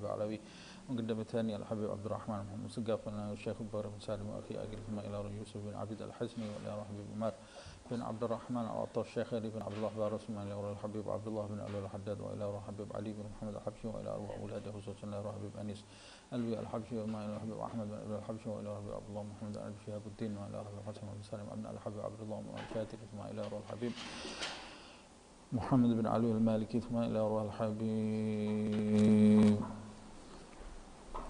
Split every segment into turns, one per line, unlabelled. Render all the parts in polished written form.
الحبيب علوي مقدم الثاني الحبيب عبد الرحمن محمد سقاف الشيخ البر بن سالم وأخي أقل ثم إلى يوسف بن عبد الحسني وإلى حبيب عمر بن عبد الرحمن العطار الشيخ علي بن عبد الله بارس ثم إلى الحبيب عبد الله بن علي الحداد وإلى حبيب علي بن محمد الحبشي وإلى أولاده خصوصا إلى حبيب أنيس الوي الحبشي وما إلى حبيب أحمد بن أبي الحبشي وإلى حبيب عبد الله محمد بن شهاب الدين وإلى حبيب حسن بن سالم ابن الحبيب عبد الله بن الفاتح ثم إلى الحبيب محمد بن علي المالكي ثم إلى الحبيب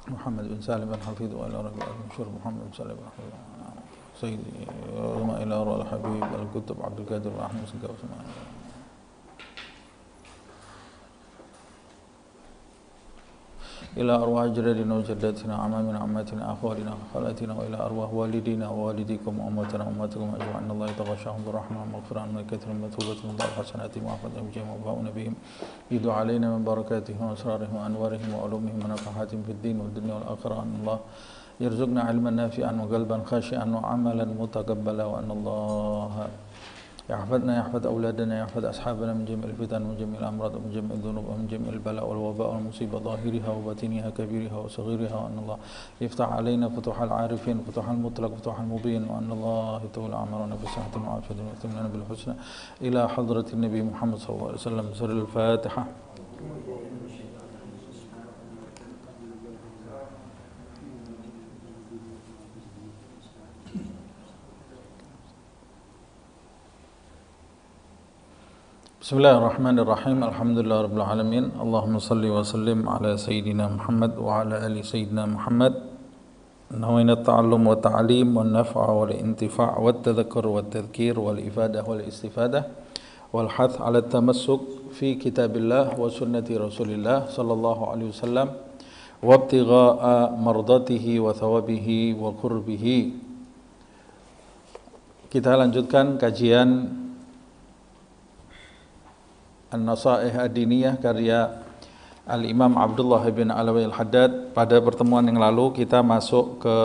محمد بن سالم بن حفيظ وإلى ربيع المشهور محمد بن سالم بن حفيظ سيدي ثم إلى الحبيب الكتب عبد القادر وأحمد سقاف إلى أرواح جدادنا وجداتنا عمامنا عماتنا أخوالنا خالاتنا وإلى أرواح والدينا ووالديكم وأمتنا وأمتكم أجمعين الله يتغشاهم بالرحمة والمغفرة من كثر المثوبة من ضعف حسناتهم وعفوهم جميعا وباؤنا بهم يدعو علينا من بركاتهم وأسرارهم وأنوارهم وعلومهم ونفحاتهم في الدين والدنيا والآخرة أن الله يرزقنا علما نافعا وقلبا خاشعا وعملا متقبلا وأن الله يحفظنا يحفظ أولادنا يحفظ أصحابنا من جميع الفتن ومن جميع الأمراض ومن جميع الذنوب ومن جميع البلاء والوباء والمصيبة ظاهرها وباطنها كبيرها وصغيرها وأن الله يفتح علينا فتوح العارفين فتوح المطلق فتوح المبين وأن الله يطول أعمارنا بصحة وعافية ويختم لنا بالحسنى إلى حضرة النبي محمد صلى الله عليه وسلم سر الفاتحة. Bismillahirrahmanirrahim. Alhamdulillahirabbil alamin. Allahumma shalli wa sallim ala sayyidina Muhammad wa ala ali sayyidina Muhammad. Nawaitu at-ta'allum wa ta'lim wa an-naf'a wal intifa' wa at-tadhakkur wa at-tadhkir wal ifadah wal istifadah wal hath ala at-tamassuk fi kitabillah wa sunnati Rasulillah sallallahu alaihi wasallam wa ibtigha'a mardatihi wa thawabihi wa qurbihi. Kita lanjutkan kajian An-Nasaih Ad-Diniyah karya Al-Imam Abdullah bin Alawi Al-Haddad. Pada pertemuan yang lalu kita masuk ke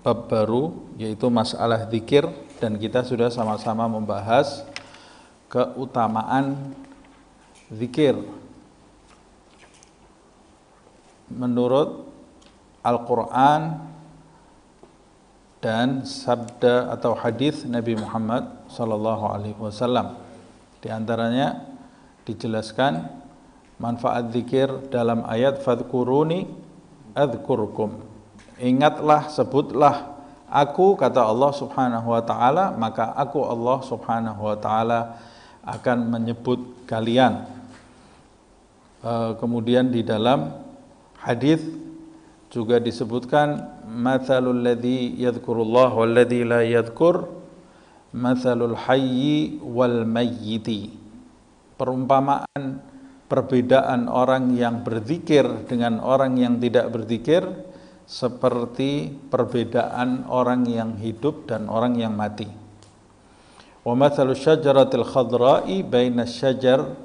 bab baru yaitu masalah zikir dan kita sudah sama-sama membahas keutamaan zikir menurut Al-Quran dan sabda atau hadis Nabi Muhammad sallallahu alaihi wasallam. Di antaranya dijelaskan manfaat zikir dalam ayat fadhkuruni adzkurkum. Ingatlah, sebutlah aku, kata Allah Subhanahu wa taala, maka aku Allah Subhanahu wa taala akan menyebut kalian. Kemudian di dalam hadis juga disebutkan matsalul ladzi yadhkurullah wal ladzi la yadhkur matsalul hayyi wal mayyiti. Perumpamaan perbedaan orang yang berzikir dengan orang yang tidak berzikir seperti perbedaan orang yang hidup dan orang yang mati. Wa mathalu syajaratil khadra'i baina syajar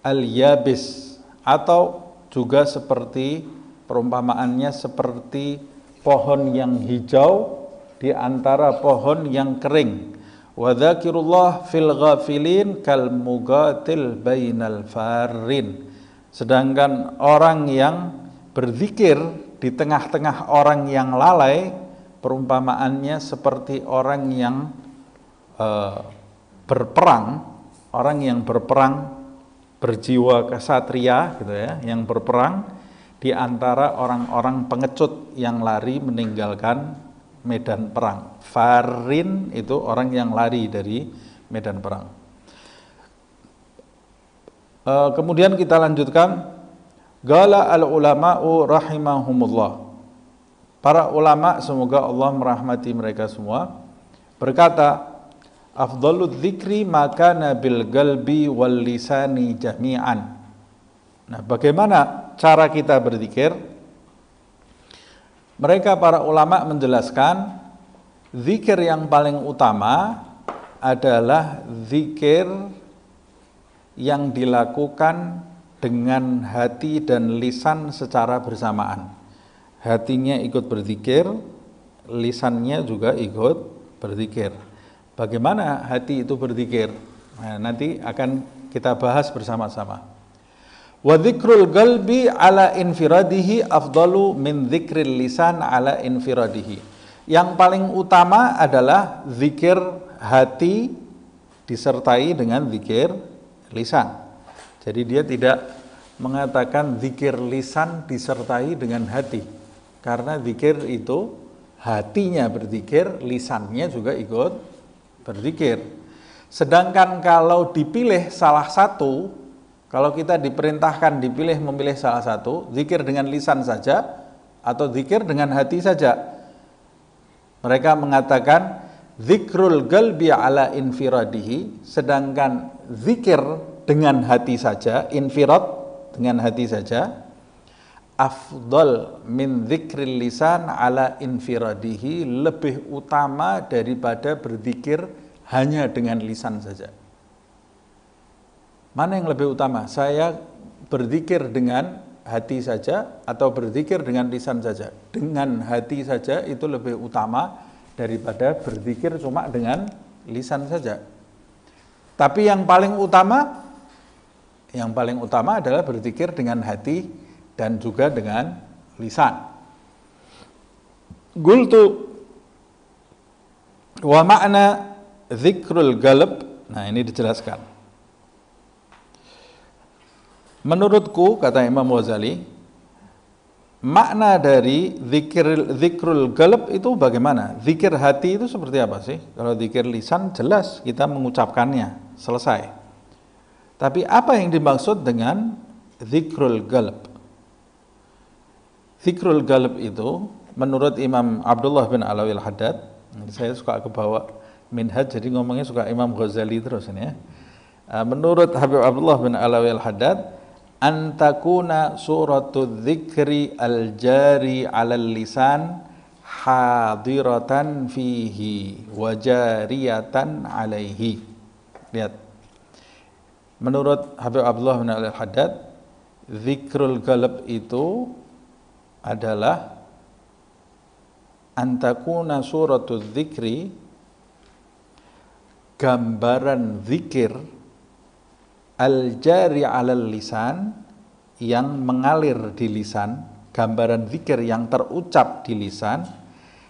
al-yabis, atau juga seperti perumpamaannya seperti pohon yang hijau di antara pohon yang kering. Wa dzakirullah fil ghafilin kal mugatil bainal farin. Sedangkan orang yang berzikir di tengah-tengah orang yang lalai, perumpamaannya seperti orang yang berperang, orang yang berperang berjiwa kesatria gitu ya, yang berperang di antara orang-orang pengecut yang lari meninggalkan medan perang. Farin itu orang yang lari dari medan perang. Kemudian kita lanjutkan. Qala al-ulama'u rahimahumullah. Para ulama, semoga Allah merahmati mereka semua, berkata, afdhaludz dzikri ma kana bil qalbi wal lisani jami'an. Nah, bagaimana cara kita berzikir? Mereka para ulama menjelaskan zikir yang paling utama adalah zikir yang dilakukan dengan hati dan lisan secara bersamaan. Hatinya ikut berzikir, lisannya juga ikut berzikir. Bagaimana hati itu berzikir? Nah, nanti akan kita bahas bersama-sama. Wa dzikrul qalbi ala infiradihi afdalu min dzikril lisan ala infiradihi. Yang paling utama adalah zikir hati disertai dengan zikir lisan. Jadi dia tidak mengatakan zikir lisan disertai dengan hati. Karena zikir itu hatinya berzikir, lisannya juga ikut berzikir. Sedangkan kalau dipilih salah satu, kalau kita diperintahkan memilih salah satu, zikir dengan lisan saja atau zikir dengan hati saja. Mereka mengatakan zikrul qalbi ala infiradihi, sedangkan zikir dengan hati saja, infirad dengan hati saja, afdal min zikril lisan ala infiradihi, lebih utama daripada berzikir hanya dengan lisan saja. Mana yang lebih utama? Saya berzikir dengan hati saja atau berzikir dengan lisan saja? Dengan hati saja itu lebih utama daripada berzikir cuma dengan lisan saja. Tapi yang paling utama adalah berzikir dengan hati dan juga dengan lisan. Qultu wa ma'na zikrul qalb. Nah, ini dijelaskan. Menurutku, kata Imam Ghazali, makna dari zikrul qalb itu bagaimana? Zikir hati itu seperti apa sih? Kalau zikir lisan jelas kita mengucapkannya, selesai. Tapi apa yang dimaksud dengan zikrul qalb? Zikrul qalb itu menurut Imam Abdullah bin Alawi al-Haddad, saya suka kebawa Minhaj jadi ngomongnya suka Imam Ghazali terus ini ya. Menurut Habib Abdullah bin Alawi al-Haddad, antakuna suratul dzikri al-jari 'alal lisan hadiratan fihi wa jariyatan 'alaihi. Lihat. Menurut Habib Abdullah bin al-Haddad, zikrul qalb itu adalah antakuna suratul dzikri, gambaran zikir al-jari 'alal lisan, yang mengalir di lisan, gambaran zikir yang terucap di lisan,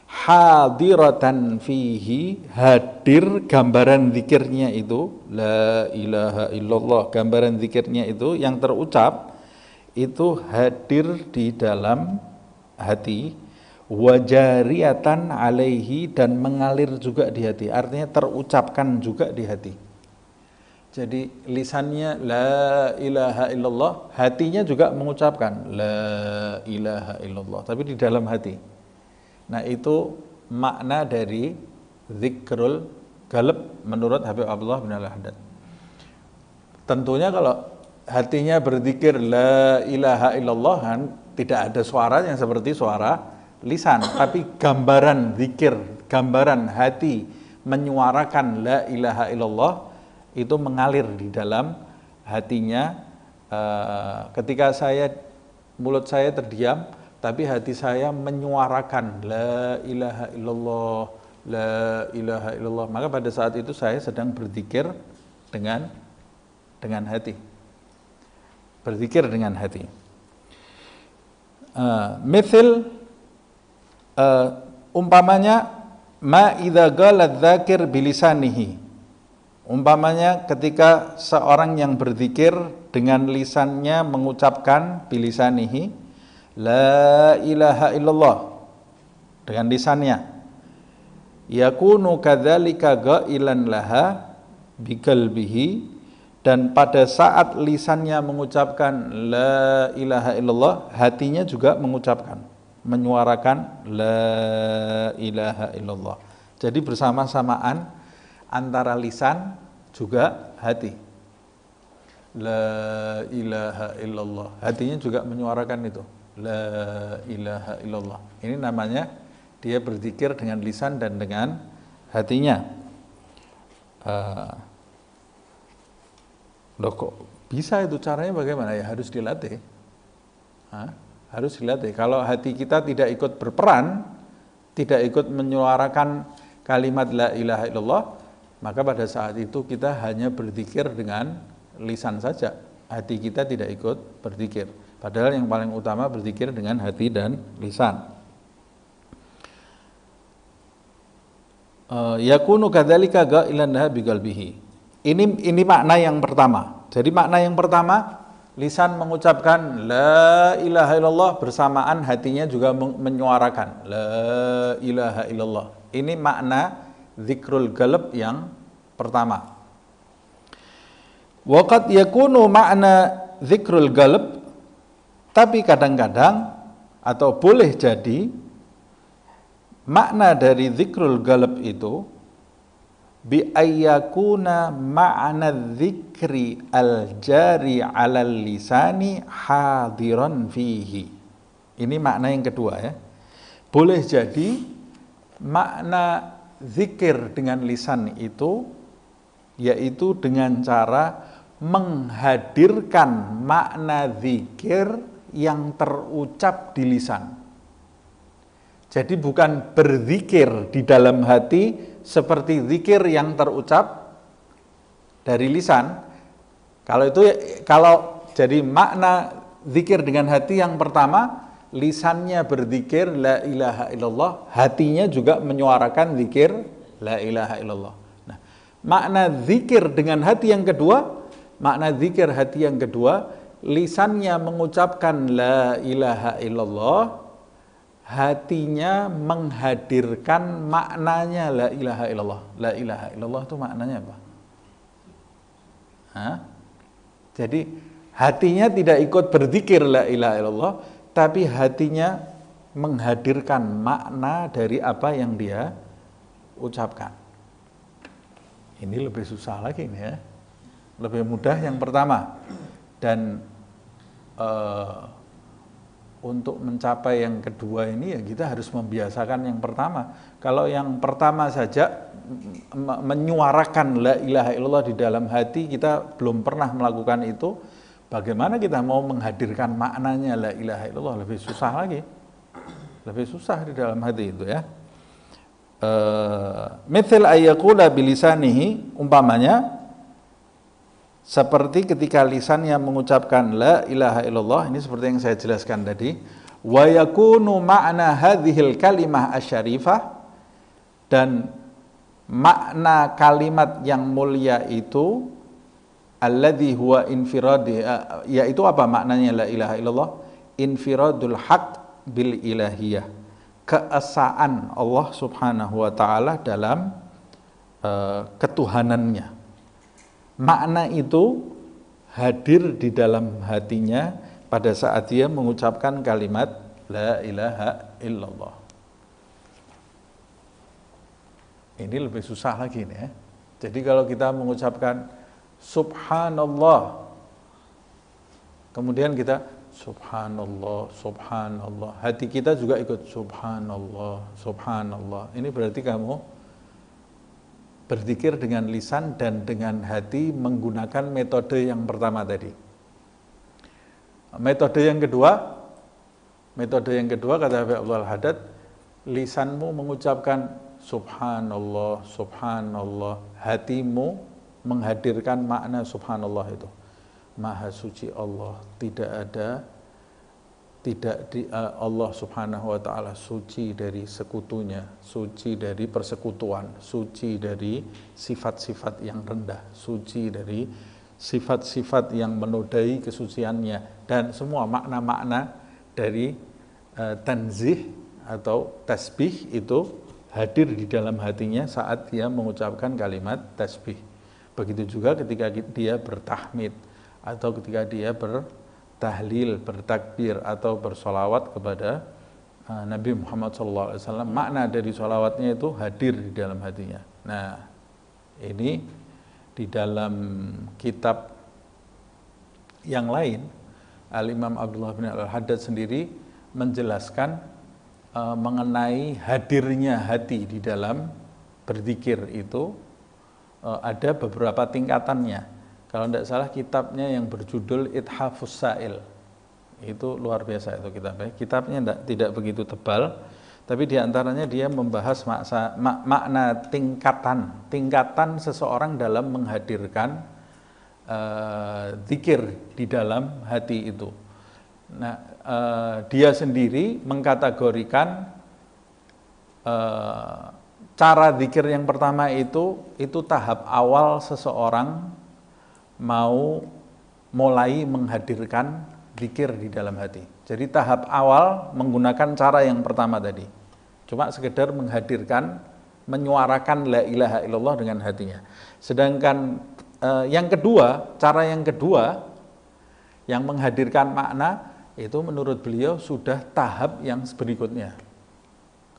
hadiratan fihi, hadir gambaran zikirnya itu, la ilaha illallah, gambaran zikirnya itu yang terucap itu hadir di dalam hati, wajariyatan alaihi, dan mengalir juga di hati, artinya terucapkan juga di hati. Jadi lisannya la ilaha illallah, hatinya juga mengucapkan la ilaha illallah, tapi di dalam hati. Nah, itu makna dari zikrul qalb menurut Habib Abdullah bin al-Haddad. Tentunya kalau hatinya berzikir la ilaha illallah, kan tidak ada suara yang seperti suara lisan, tapi gambaran zikir, gambaran hati menyuarakan la ilaha illallah itu mengalir di dalam hatinya. Ketika mulut saya terdiam, tapi hati saya menyuarakan la ilaha illallah, la ilaha illallah, maka pada saat itu saya sedang berzikir dengan hati, berzikir dengan hati. Mithil, umpamanya ma idza qala dzakir bilisanihi, umpamanya ketika seorang yang berzikir dengan lisannya mengucapkan bilisanihi la ilaha illallah dengan lisannya, yakunu kadzalika ghailan laha biqalbihi, dan pada saat lisannya mengucapkan la ilaha illallah, hatinya juga mengucapkan, menyuarakan la ilaha illallah. Jadi bersama-samaan antara lisan juga hati. La ilaha illallah, hatinya juga menyuarakan itu, la ilaha illallah. Ini namanya dia berzikir dengan lisan dan dengan hatinya. Loh, kok bisa itu, caranya bagaimana? Ya harus dilatih. Harus dilatih. Kalau hati kita tidak ikut berperan, tidak ikut menyuarakan kalimat la ilaha illallah, maka pada saat itu kita hanya berzikir dengan lisan saja, hati kita tidak ikut berzikir. Padahal yang paling utama berzikir dengan hati dan lisan. Yakunu kadzalika ghailan laha biqalbihi. Ini makna yang pertama. Jadi makna yang pertama, lisan mengucapkan la ilaha illallah bersamaan hatinya juga menyuarakan la ilaha illallah. Ini makna zikrul qalb yang pertama. Waqad yakunu makna zikrul qalb, tapi kadang-kadang atau boleh jadi makna dari zikrul qalb itu bi ayyakuna ma'na dzikri al-jari 'alal lisani hadiran fihi. Ini makna yang kedua ya. Boleh jadi makna zikir dengan lisan itu yaitu dengan cara menghadirkan makna zikir yang terucap di lisan. Jadi bukan berzikir di dalam hati seperti zikir yang terucap dari lisan. Kalau jadi makna zikir dengan hati yang pertama, lisannya berzikir la ilaha illallah, hatinya juga menyuarakan zikir la ilaha illallah. Nah, makna zikir dengan hati yang kedua, makna zikir hati yang kedua, lisannya mengucapkan la ilaha illallah, hatinya menghadirkan maknanya la ilaha illallah. La ilaha illallah itu maknanya apa? Jadi hatinya tidak ikut berzikir la ilaha illallah, tapi hatinya menghadirkan makna dari apa yang dia ucapkan. Ini lebih susah lagi nih ya. Lebih mudah yang pertama. Dan untuk mencapai yang kedua ini ya kita harus membiasakan yang pertama. Kalau yang pertama saja menyuarakan la ilaha illallah di dalam hati kita belum pernah melakukan itu, bagaimana kita mau menghadirkan maknanya la ilaha illallah? Lebih susah lagi. Lebih susah di dalam hati itu ya. Mithil ayyaqula bilisanihi, umpamanya seperti ketika lisannya mengucapkan la ilaha illallah, ini seperti yang saya jelaskan tadi, wa yakunu ma'na hadhil kalimah asyarifah, dan makna kalimat yang mulia itu alladzi huwa infiradi, yaitu apa maknanya la ilaha illallah? Infiradul haq bil ilahiyah, keesaan Allah Subhanahu wa taala dalam ketuhanannya. Makna itu hadir di dalam hatinya pada saat dia mengucapkan kalimat la ilaha illallah. Ini lebih susah lagi nih ya. Jadi kalau kita mengucapkan subhanallah, kemudian kita subhanallah, subhanallah, hati kita juga ikut subhanallah, subhanallah. Ini berarti kamu berzikir dengan lisan dan dengan hati menggunakan metode yang pertama tadi. Metode yang kedua kata Habib Abdul Haddad, lisanmu mengucapkan subhanallah, subhanallah, hatimu menghadirkan makna subhanallah itu. Maha suci Allah, Allah Subhanahu wa taala suci dari sekutunya, suci dari persekutuan, suci dari sifat-sifat yang rendah, suci dari sifat-sifat yang menodai kesuciannya, dan semua makna-makna dari tanzih atau tasbih itu hadir di dalam hatinya saat dia mengucapkan kalimat tasbih. Begitu juga ketika dia bertahmid atau ketika dia bertahlil, bertakbir atau bersolawat kepada Nabi Muhammad SAW, makna dari solawatnya itu hadir di dalam hatinya. Nah, ini di dalam kitab yang lain, Al-Imam Abdullah bin Al-Haddad sendiri menjelaskan mengenai hadirnya hati di dalam berzikir itu ada beberapa tingkatannya. Kalau tidak salah kitabnya yang berjudul Ithafus Sa'il, itu luar biasa itu kitabnya. Kitabnya tidak begitu tebal, tapi diantaranya dia membahas makna tingkatan seseorang dalam menghadirkan zikir di dalam hati itu. Nah, dia sendiri mengkategorikan cara zikir yang pertama itu tahap awal seseorang mau mulai menghadirkan zikir di dalam hati. Jadi tahap awal menggunakan cara yang pertama tadi. Cuma sekedar menghadirkan, menyuarakan la ilaha illallah dengan hatinya. Sedangkan yang kedua, cara yang kedua yang menghadirkan makna itu menurut beliau sudah tahap yang berikutnya.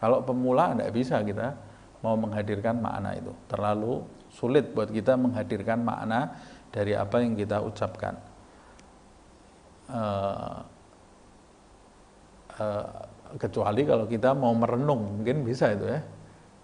Kalau pemula tidak bisa kita mau menghadirkan makna itu. Terlalu sulit buat kita menghadirkan makna dari apa yang kita ucapkan. Kecuali kalau kita mau merenung, mungkin bisa itu ya.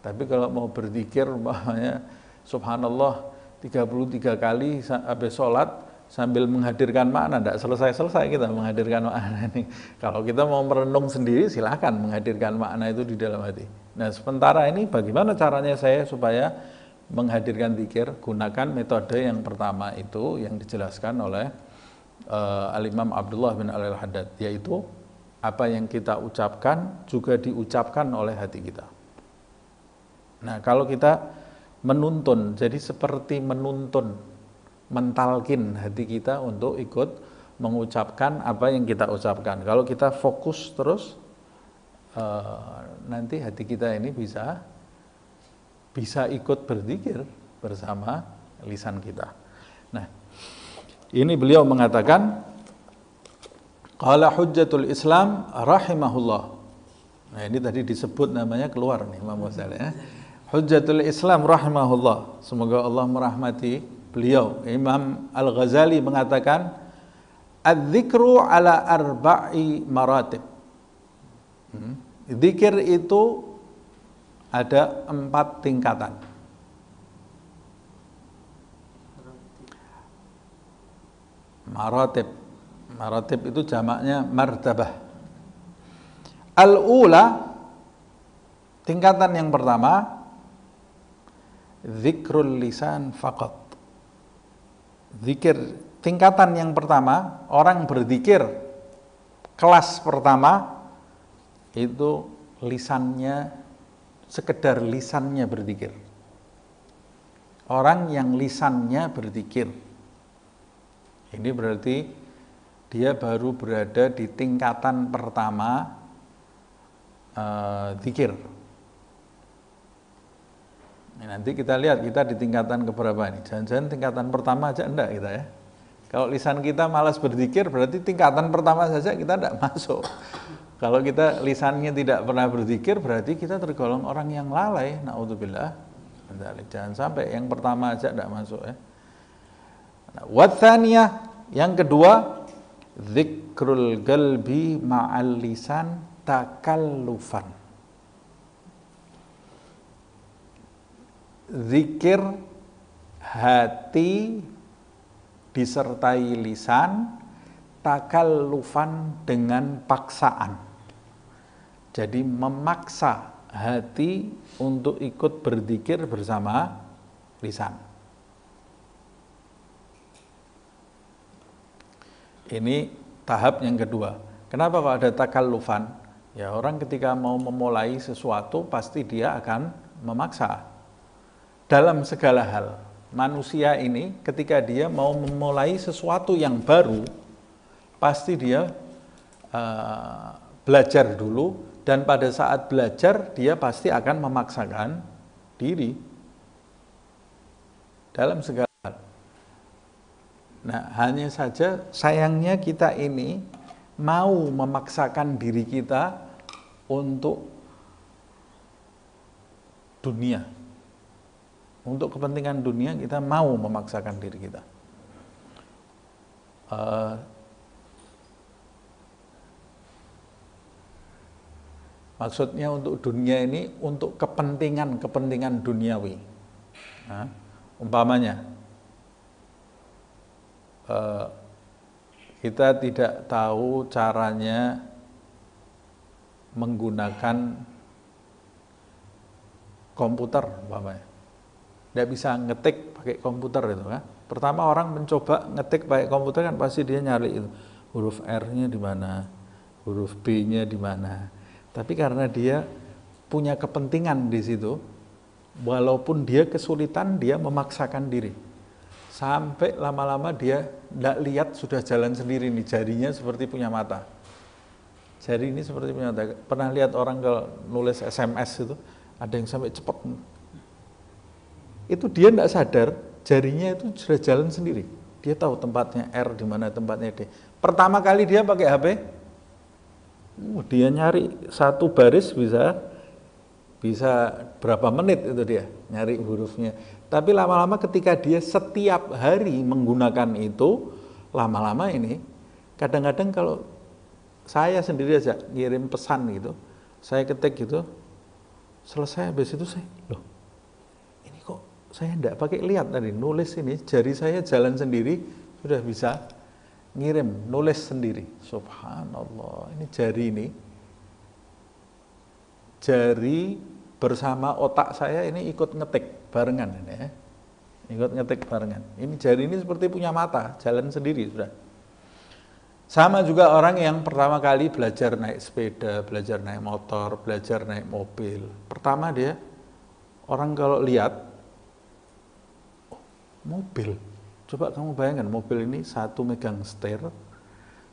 Tapi kalau mau berzikir umpamanya subhanallah 33 kali habis sholat sambil menghadirkan makna, tidak selesai-selesai kita menghadirkan makna ini. Kalau kita mau merenung sendiri silakan menghadirkan makna itu di dalam hati. Nah, sementara ini bagaimana caranya saya supaya menghadirkan zikir? Gunakan metode yang pertama itu yang dijelaskan oleh Al-Imam Abdullah bin Al-Haddad, yaitu apa yang kita ucapkan juga diucapkan oleh hati kita. Nah, kalau kita menuntun, jadi seperti menuntun, mentalkin hati kita untuk ikut mengucapkan apa yang kita ucapkan. Kalau kita fokus terus, nanti hati kita ini bisa ikut berzikir bersama lisan kita. Nah, ini beliau mengatakan, qala hujjatul Islam rahimahullah. Nah, ini tadi disebut namanya keluar nih Imam Ghazali ya. Hujjatul Islam rahimahullah. Semoga Allah merahmati beliau. Imam Al-Ghazali mengatakan, "Adz-dzikru ala arba'i maratib." Zikir itu ada 4 tingkatan. Maratib. Maratib itu jamaknya martabah. Al-ula, tingkatan yang pertama, zikrul lisan faqat. Zikir, tingkatan yang pertama, orang berzikir kelas pertama itu lisannya, sekedar lisannya berzikir. Orang yang lisannya berzikir, ini berarti dia baru berada di tingkatan pertama zikir. Nanti kita lihat kita di tingkatan keberapa ini. Jangan-jangan tingkatan pertama aja enggak kita ya. Kalau lisan kita malas berzikir berarti tingkatan pertama saja kita enggak masuk. Kalau kita lisannya tidak pernah berzikir berarti kita tergolong orang yang lalai. Naudzubillah. Jangan sampai yang pertama aja enggak masuk ya. Watsaniyah, yang kedua, zikrul qalbi ma'al lisan takallufan. Zikir hati disertai lisan takallufan dengan paksaan. Jadi memaksa hati untuk ikut berzikir bersama lisan. Ini tahap yang kedua. Kenapa kok ada takallufan? Ya, orang ketika mau memulai sesuatu pasti dia akan memaksa. Dalam segala hal, manusia ini ketika dia mau memulai sesuatu yang baru, pasti dia belajar dulu, dan pada saat belajar dia pasti akan memaksakan diri dalam segala hal. Nah, hanya saja sayangnya kita ini mau memaksakan diri kita untuk dunia. Untuk kepentingan dunia kita mau memaksakan diri kita. Maksudnya untuk dunia ini untuk kepentingan duniawi. Nah, umpamanya kita tidak tahu caranya menggunakan komputer umpamanya. Tidak bisa ngetik pakai komputer itu kan, Pertama orang mencoba ngetik pakai komputer kan pasti dia nyari itu. Huruf R-nya di mana, huruf B-nya di mana. Tapi karena dia punya kepentingan di situ, walaupun dia kesulitan, dia memaksakan diri. Sampai lama-lama dia tidak lihat sudah jalan sendiri nih, jarinya seperti punya mata. Jari ini seperti punya mata. Pernah lihat orang kalau nulis SMS itu, ada yang sampai cepat. Itu dia tidak sadar, jarinya itu sudah jalan sendiri. Dia tahu tempatnya R di mana, tempatnya D. Pertama kali dia pakai HP, dia nyari satu baris bisa berapa menit itu dia nyari hurufnya. Tapi lama-lama ketika dia setiap hari menggunakan itu, lama-lama ini kadang-kadang kalau saya sendiri aja ngirim pesan gitu, saya ketik gitu, selesai habis itu saya, loh ini kok saya enggak pakai lihat tadi, nulis ini, jari saya jalan sendiri, sudah bisa ngirim, nulis sendiri. Subhanallah, ini jari bersama otak saya ini ikut ngetik barengan ini ya. Ikut ngetik barengan. Ini jari ini seperti punya mata, jalan sendiri sudah. Sama juga orang yang pertama kali belajar naik sepeda, belajar naik motor, belajar naik mobil. Pertama dia, orang kalau lihat, oh, mobil. Coba kamu bayangkan, mobil ini satu megang setir,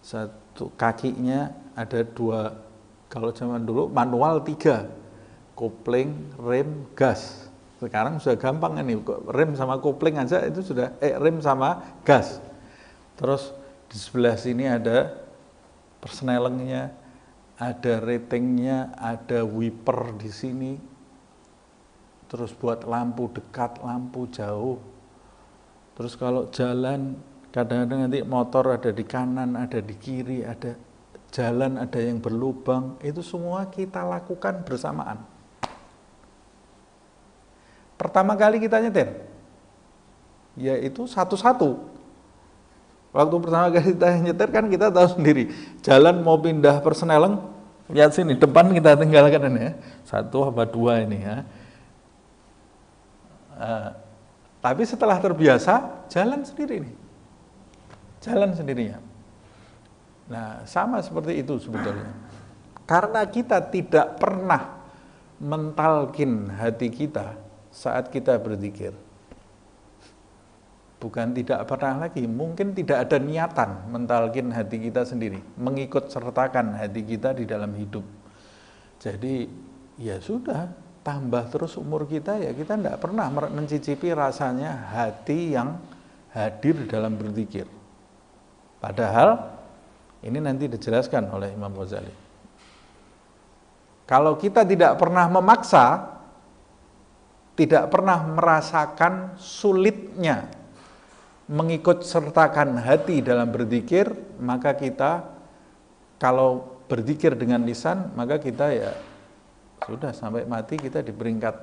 satu kakinya ada dua, kalau zaman dulu manual 3, kopling, rem, gas. Sekarang sudah gampang ini, rem sama kopling aja itu sudah, rem sama gas. Terus di sebelah sini ada persnelengnya, ada ratingnya, ada wiper di sini. Terus buat lampu dekat, lampu jauh. Terus kalau jalan, kadang-kadang nanti motor ada di kanan, ada di kiri, ada jalan, ada yang berlubang. Itu semua kita lakukan bersamaan. Pertama kali kita nyetir, yaitu satu-satu. Waktu pertama kali kita nyetir kan kita tahu sendiri, jalan mau pindah persneleng, lihat sini, depan kita tinggalkan ini ya, 1 apa 2 ini ya. Tapi setelah terbiasa, jalan sendiri nih, jalan sendirinya. Nah, sama seperti itu sebetulnya. Karena kita tidak pernah mentalkin hati kita saat kita berzikir. Bukan tidak pernah lagi, mungkin tidak ada niatan mentalkin hati kita sendiri, mengikut sertakan hati kita di dalam hidup. Jadi ya sudah, tambah terus umur kita, ya kita tidak pernah mencicipi rasanya hati yang hadir dalam berzikir. Padahal ini nanti dijelaskan oleh Imam Ghazali. Kalau kita tidak pernah memaksa, tidak pernah merasakan sulitnya mengikut sertakan hati dalam berzikir, maka kita kalau berzikir dengan lisan, maka kita ya sudah sampai mati kita di peringkat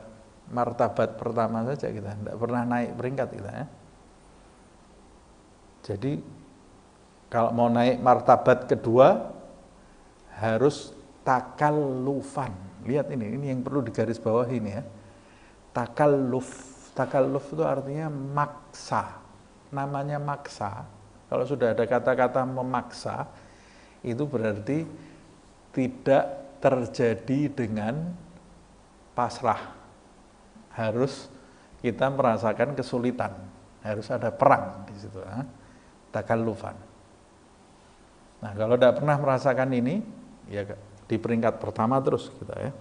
martabat pertama saja, kita tidak pernah naik peringkat kita ya. Jadi kalau mau naik martabat kedua harus takallufan. Lihat ini yang perlu digarisbawahi ini ya. Takalluf itu artinya maksa. Namanya maksa. Kalau sudah ada kata-kata memaksa, itu berarti tidak terjadi dengan pasrah. Harus kita merasakan kesulitan. Harus ada perang di situ. Takallufan. Nah, kalau tidak pernah merasakan ini, ya di peringkat pertama terus kita ya.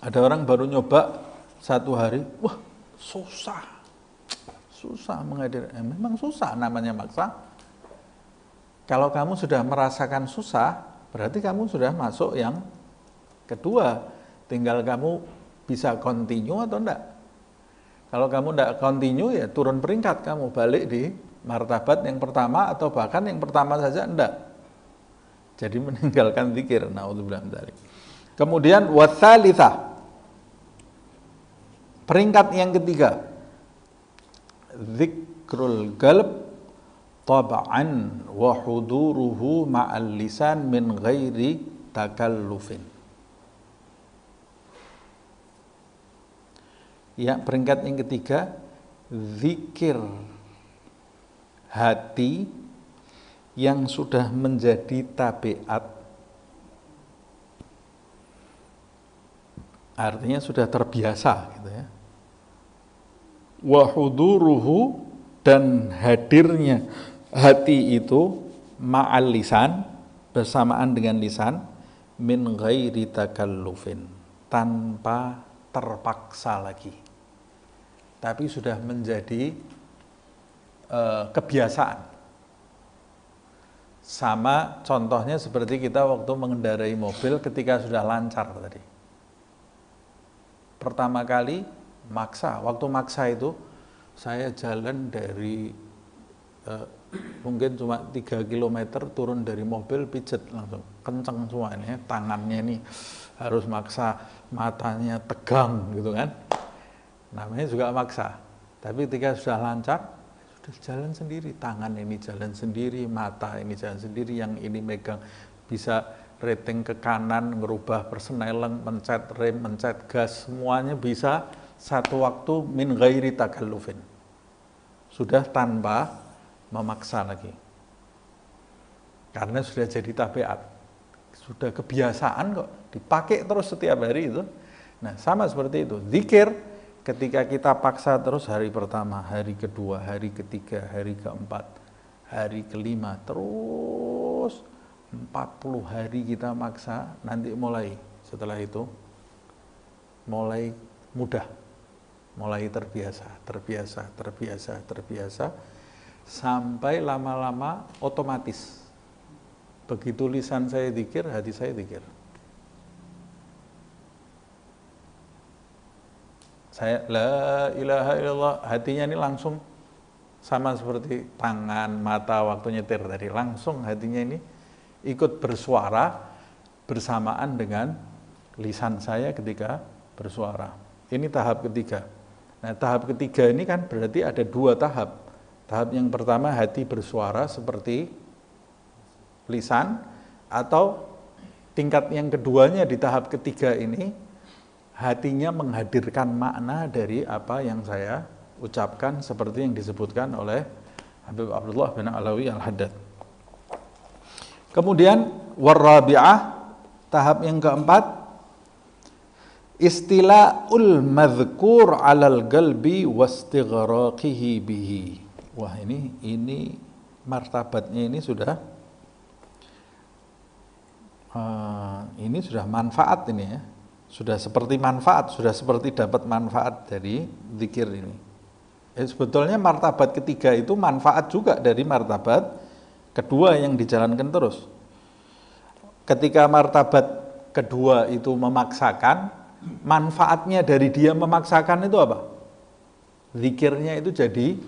Ada orang baru nyoba 1 hari, wah susah menghadir. Memang susah namanya maksa. Kalau kamu sudah merasakan susah, berarti kamu sudah masuk yang kedua. Tinggal kamu bisa continue atau enggak. Kalau kamu enggak continue, ya turun peringkat, kamu balik di martabat yang pertama atau bahkan yang pertama saja enggak. Jadi meninggalkan zikir. Naudzubillah min dzalik. Kemudian watsalitsa. Peringkat yang ketiga, zikrul qalb tab'an wa huduruhu ma'al lisan min ghairi takallufin. Ya, peringkat yang ketiga, zikir hati yang sudah menjadi tabiat, artinya sudah terbiasa gitu ya. Wa huduruhu, dan hadirnya hati itu ma'al lisan, bersamaan dengan lisan, min ghairi takallufin, tanpa terpaksa lagi, tapi sudah menjadi kebiasaan. Sama contohnya seperti kita waktu mengendarai mobil ketika sudah lancar tadi. Pertama kali maksa, waktu maksa itu saya jalan dari mungkin cuma 3 km, turun dari mobil pijet langsung, kenceng semua ini, tangannya ini harus maksa, matanya tegang gitu kan, namanya juga maksa. Tapi ketika sudah lancar, sudah jalan sendiri, tangan ini jalan sendiri, mata ini jalan sendiri, yang ini megang bisa rating ke kanan, ngerubah persneling, mencet rem, mencet gas, semuanya bisa satu waktu min ghairi takallufin, sudah tanpa memaksa lagi, karena sudah jadi tabiat, sudah kebiasaan kok, dipakai terus setiap hari itu. Nah sama seperti itu, zikir ketika kita paksa terus hari pertama, hari kedua, hari ketiga, hari keempat, hari kelima, terus 40 hari kita maksa, nanti mulai setelah itu mulai mudah, mulai terbiasa, sampai lama-lama otomatis. Begitu lisan saya zikir, hati saya zikir. Saya la ilaha illallah, hatinya ini langsung sama seperti tangan, mata waktu nyetir tadi, langsung hatinya ini ikut bersuara bersamaan dengan lisan saya ketika bersuara. Ini tahap ketiga. Nah tahap ketiga ini kan berarti ada 2 tahap. Tahap yang pertama hati bersuara seperti lisan, atau tingkat yang keduanya di tahap ketiga ini hatinya menghadirkan makna dari apa yang saya ucapkan, seperti yang disebutkan oleh Habib Abdullah bin Alawi Al-Haddad. Kemudian warabi'ah, tahap yang keempat, istila'ul madhkur 'alal qalbi wastighraqihi bihi. Wah, ini martabatnya ini sudah manfaat ini ya. Sudah seperti manfaat, sudah seperti dapat manfaat dari zikir ini. Sebetulnya martabat ketiga itu manfaat juga dari martabat kedua yang dijalankan terus. Ketika martabat kedua itu memaksakan, manfaatnya dari dia memaksakan itu apa? Zikirnya itu jadi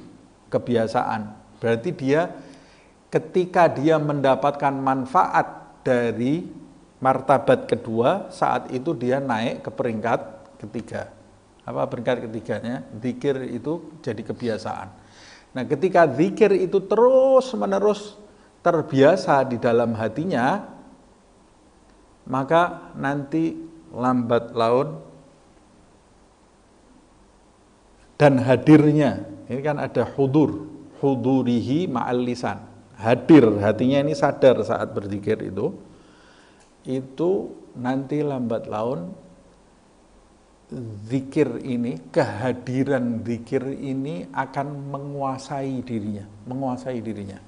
kebiasaan. Berarti dia ketika dia mendapatkan manfaat dari martabat kedua, saat itu dia naik ke peringkat ketiga. Apa peringkat ketiganya? Zikir itu jadi kebiasaan. Nah ketika zikir itu terus menerus terbiasa di dalam hatinya, maka nanti lambat laun dan hadirnya, ini kan ada hudurihi ma'al lisan, hadir, hatinya ini sadar saat berzikir itu nanti lambat laun zikir ini, kehadiran zikir ini akan menguasai dirinya.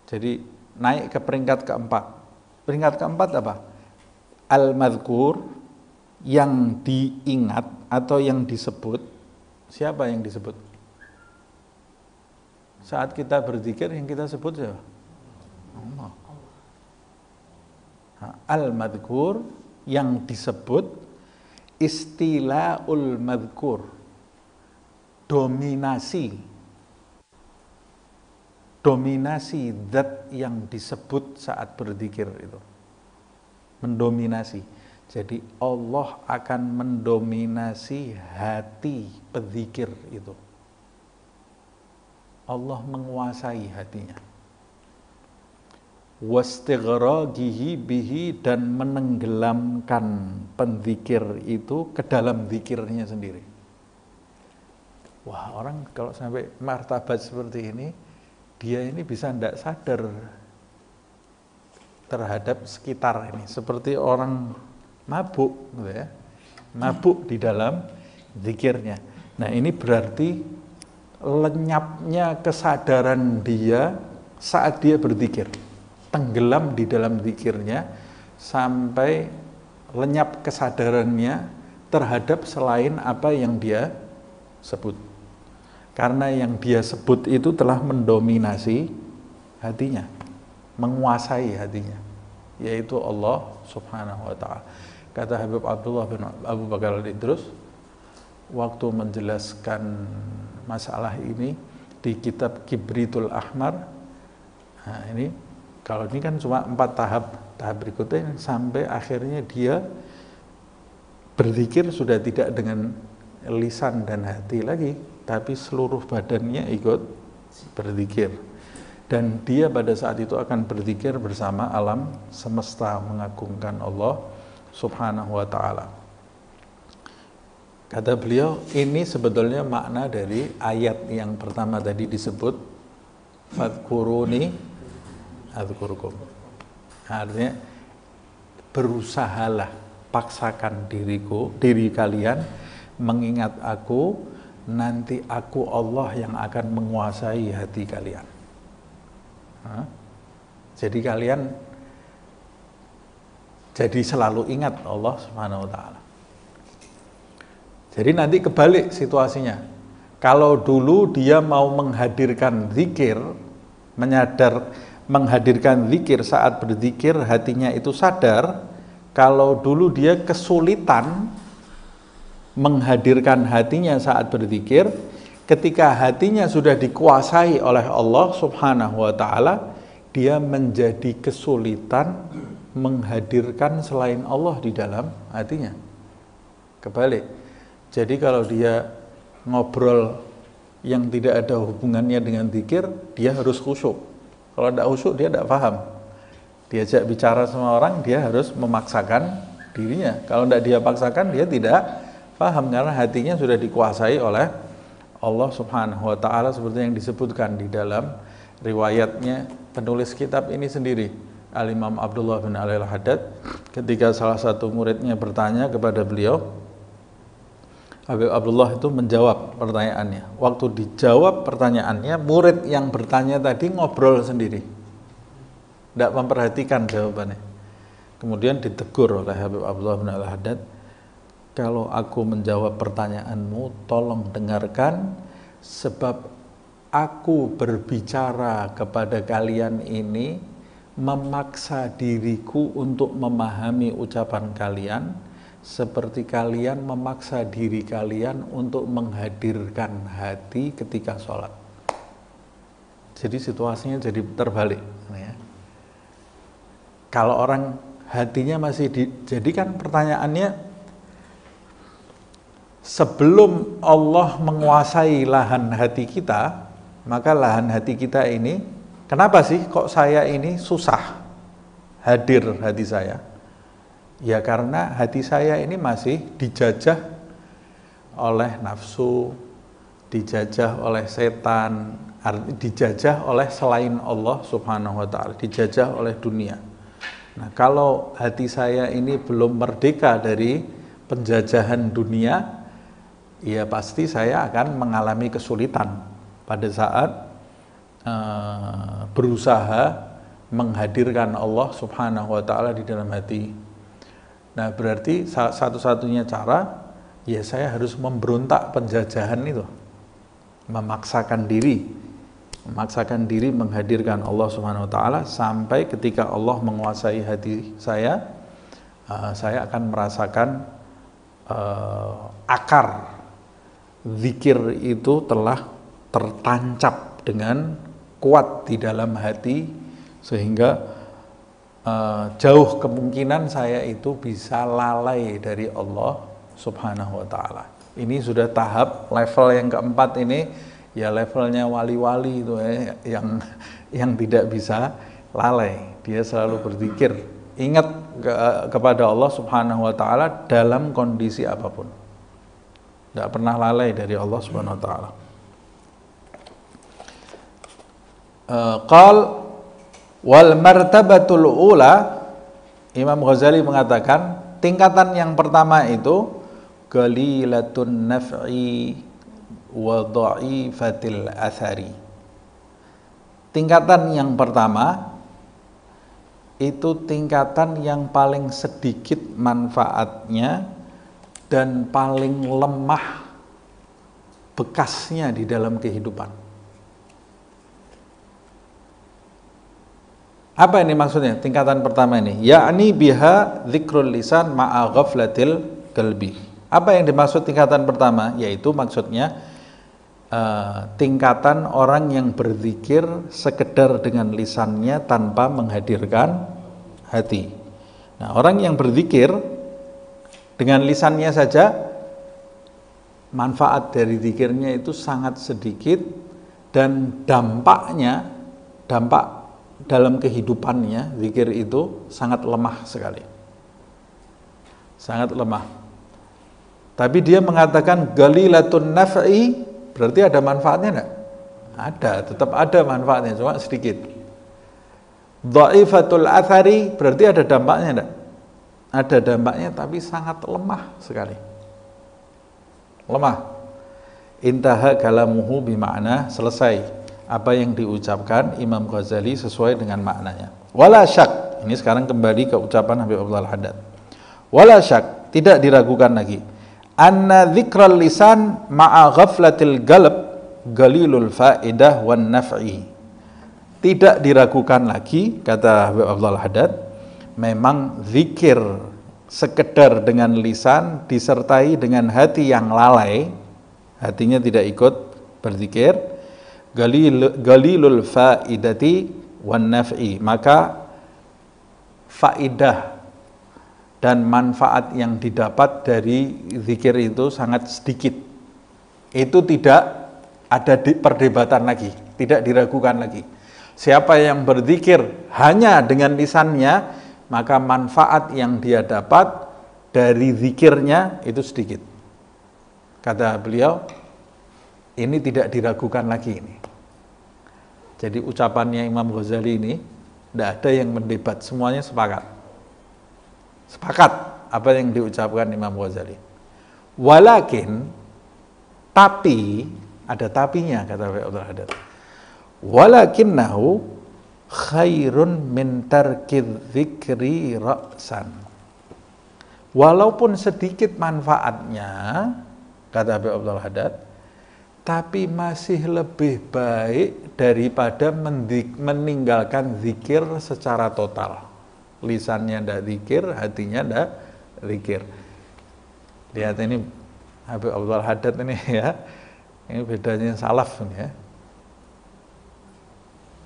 Jadi naik ke peringkat keempat. Peringkat keempat apa? Al-madhkur, yang diingat atau yang disebut. Siapa yang disebut? Saat kita berzikir yang kita sebut siapa? Allah. Al-madhkur, yang disebut, istila'ul madhkur, dominasi zat yang disebut saat berzikir itu, mendominasi. Jadi Allah akan mendominasi hati pezikir itu. Allah menguasai hatinya. Wastighraqhihi bihi, dan menenggelamkan penzikir itu ke dalam zikirnya sendiri. Wah, orang kalau sampai martabat seperti ini, dia ini bisa tidak sadar terhadap sekitar ini, seperti orang mabuk, gitu ya, mabuk di dalam zikirnya. Nah, ini berarti lenyapnya kesadaran dia saat dia berzikir, tenggelam di dalam zikirnya sampai lenyap kesadarannya terhadap selain apa yang dia sebut. Karena yang dia sebut itu telah mendominasi hatinya, menguasai hatinya, yaitu Allah Subhanahu wa ta'ala. Kata Habib Abdullah bin Abu Bakar al-Idrus waktu menjelaskan masalah ini di kitab Kibritul Ahmar. Nah, ini kalau ini kan cuma 4 tahap berikutnya sampai akhirnya dia berzikir sudah tidak dengan lisan dan hati lagi, tapi seluruh badannya ikut berzikir. Dan dia pada saat itu akan berzikir bersama alam semesta mengagungkan Allah Subhanahu wa ta'ala. Kata beliau, ini sebetulnya makna dari ayat yang pertama tadi disebut, fadhkuruni adzkurukum. Artinya berusahalah, paksakan diri kalian mengingat aku, nanti aku Allah yang akan menguasai hati kalian. Jadi kalian jadi selalu ingat Allah Subhanahu wa ta'ala. Jadi nanti kebalik situasinya. Kalau dulu dia mau menghadirkan zikir, menghadirkan zikir saat berzikir hatinya itu sadar. Kalau dulu dia kesulitan menghadirkan hatinya saat berzikir, ketika hatinya sudah dikuasai oleh Allah Subhanahu wa ta'ala, dia menjadi kesulitan menghadirkan selain Allah di dalam hatinya. Kebalik. Jadi kalau dia ngobrol yang tidak ada hubungannya dengan zikir, dia harus khusyuk. Kalau tidak khusyuk, dia tidak paham. Diajak bicara sama orang, dia harus memaksakan dirinya. Kalau tidak dia paksakan, dia tidak paham, karena hatinya sudah dikuasai oleh Allah Subhanahu wa ta'ala, seperti yang disebutkan di dalam riwayatnya penulis kitab ini sendiri, Al-Imam Abdullah bin Ali al-Haddad, ketika salah satu muridnya bertanya kepada beliau, Habib Abdullah itu menjawab pertanyaannya. Waktu dijawab pertanyaannya, murid yang bertanya tadi ngobrol sendiri, tidak memperhatikan jawabannya. Kemudian ditegur oleh Habib Abdullah bin Ali al-Haddad, kalau aku menjawab pertanyaanmu, tolong dengarkan, sebab aku berbicara kepada kalian ini memaksa diriku untuk memahami ucapan kalian, seperti kalian memaksa diri kalian untuk menghadirkan hati ketika sholat. Jadi situasinya jadi terbalik. Ya. Kalau orang hatinya masih jadi kan pertanyaannya, sebelum Allah menguasai lahan hati kita, maka lahan hati kita ini, kenapa sih kok saya ini susah hadir hati saya? Ya karena hati saya ini masih dijajah oleh nafsu, dijajah oleh setan, dijajah oleh selain Allah Subhanahu wa ta'ala, dijajah oleh dunia. Nah, kalau hati saya ini belum merdeka dari penjajahan dunia, ya pasti saya akan mengalami kesulitan pada saat berusaha menghadirkan Allah Subhanahu wa ta'ala di dalam hati. Nah, berarti satu-satunya cara, ya saya harus memberontak penjajahan itu, memaksakan diri menghadirkan Allah Subhanahu wa ta'ala, sampai ketika Allah menguasai hati saya akan merasakan akar zikir itu telah tertancap dengan kuat di dalam hati, sehingga jauh kemungkinan saya itu bisa lalai dari Allah Subhanahu wa ta'ala. Ini sudah tahap level yang keempat ini, ya levelnya wali-wali itu yang tidak bisa lalai. Dia selalu berzikir, ingat kepada Allah Subhanahu wa ta'ala dalam kondisi apapun. Tidak pernah lalai dari Allah Subhanahu wa taala. Qal wal martabatul ula, Imam Ghazali mengatakan tingkatan yang pertama itu qalilatun naf'i wa dha'ifatil athari. Tingkatan yang pertama itu tingkatan yang paling sedikit manfaatnya dan paling lemah bekasnya di dalam kehidupan. Apa ini maksudnya? Tingkatan pertama ini, yakni biha dzikrul lisan ma'a ghaflatil qalbi. Apa yang dimaksud tingkatan pertama? Yaitu maksudnya tingkatan orang yang berzikir sekedar dengan lisannya tanpa menghadirkan hati. Nah, orang yang berzikir dengan lisannya saja, manfaat dari zikirnya itu sangat sedikit dan dampak dalam kehidupannya zikir itu sangat lemah sekali, sangat lemah. Tapi dia mengatakan galilatun naf'i, berarti ada manfaatnya enggak? Ada, tetap ada manfaatnya, cuma sedikit. Dha'ifatul athari, berarti ada dampaknya enggak? Ada dampaknya, tapi sangat lemah sekali, lemah. Intaha kalamuhu bima'na, selesai apa yang diucapkan Imam Ghazali sesuai dengan maknanya. Wala syak, ini sekarang kembali ke ucapan Habib Abdul Haddad. Wala syak, tidak diragukan lagi. Anna dzikral lisan ma'a ghaflatil qalb galilul faidah wan naf'i. Tidak diragukan lagi, kata Habib Abdul Haddad, memang zikir sekedar dengan lisan disertai dengan hati yang lalai, hatinya tidak ikut berzikir, galilul faidati wan naf'i, maka faidah dan manfaat yang didapat dari zikir itu sangat sedikit. Itu tidak ada perdebatan lagi, tidak diragukan lagi. Siapa yang berzikir hanya dengan lisannya, maka manfaat yang dia dapat dari zikirnya itu sedikit. Kata beliau, ini tidak diragukan lagi ini. Jadi ucapannya Imam Ghazali ini tidak ada yang mendebat, semuanya sepakat. Sepakat apa yang diucapkan Imam Ghazali. Walakin, tapi, ada tapinya kata Habib Abdul Haddad. Walakinnahu khairun min tarkidz dzikri ra'san. Walaupun sedikit manfaatnya, kata Habib Abdul Haddad, tapi masih lebih baik daripada meninggalkan zikir secara total. Lisannya tidak zikir, hatinya tidak zikir. Lihat ini Habib Abdul Haddad ini ya, ini bedanya salaf ini ya.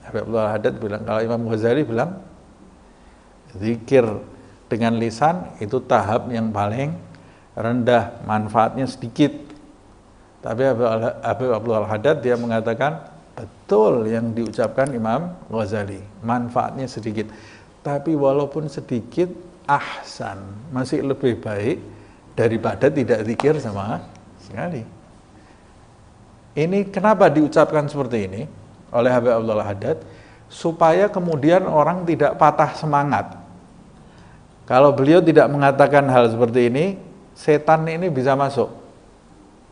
Habib Abdul Haddad bilang, kalau Imam Ghazali bilang zikir dengan lisan itu tahap yang paling rendah, manfaatnya sedikit. Tapi Habib Abdul Haddad dia mengatakan betul yang diucapkan Imam Ghazali, manfaatnya sedikit. Tapi walaupun sedikit, ahsan, masih lebih baik daripada tidak zikir sama sekali. Ini kenapa diucapkan seperti ini oleh Habib Abdul Haddad? Supaya kemudian orang tidak patah semangat. Kalau beliau tidak mengatakan hal seperti ini, setan ini bisa masuk.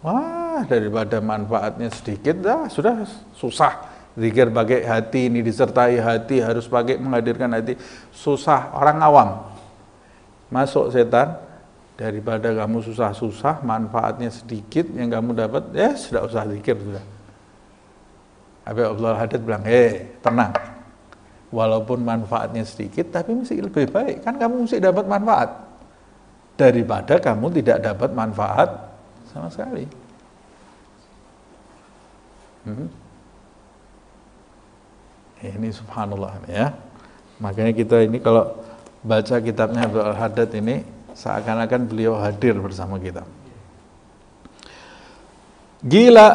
Wah, daripada manfaatnya sedikit, sudah susah. Zikir pakai hati, ini disertai hati, harus pakai menghadirkan hati, susah, orang awam. Masuk setan, daripada kamu susah-susah, manfaatnya sedikit, yang kamu dapat, ya sudah usah zikir sudah. Habib Abdul Haddad bilang, tenang, walaupun manfaatnya sedikit, tapi mesti lebih baik, kan kamu mesti dapat manfaat, daripada kamu tidak dapat manfaat sama sekali. Ini subhanallah ya. Makanya kita ini kalau baca kitabnya Abdul Haddad ini seakan-akan beliau hadir bersama kita. Gila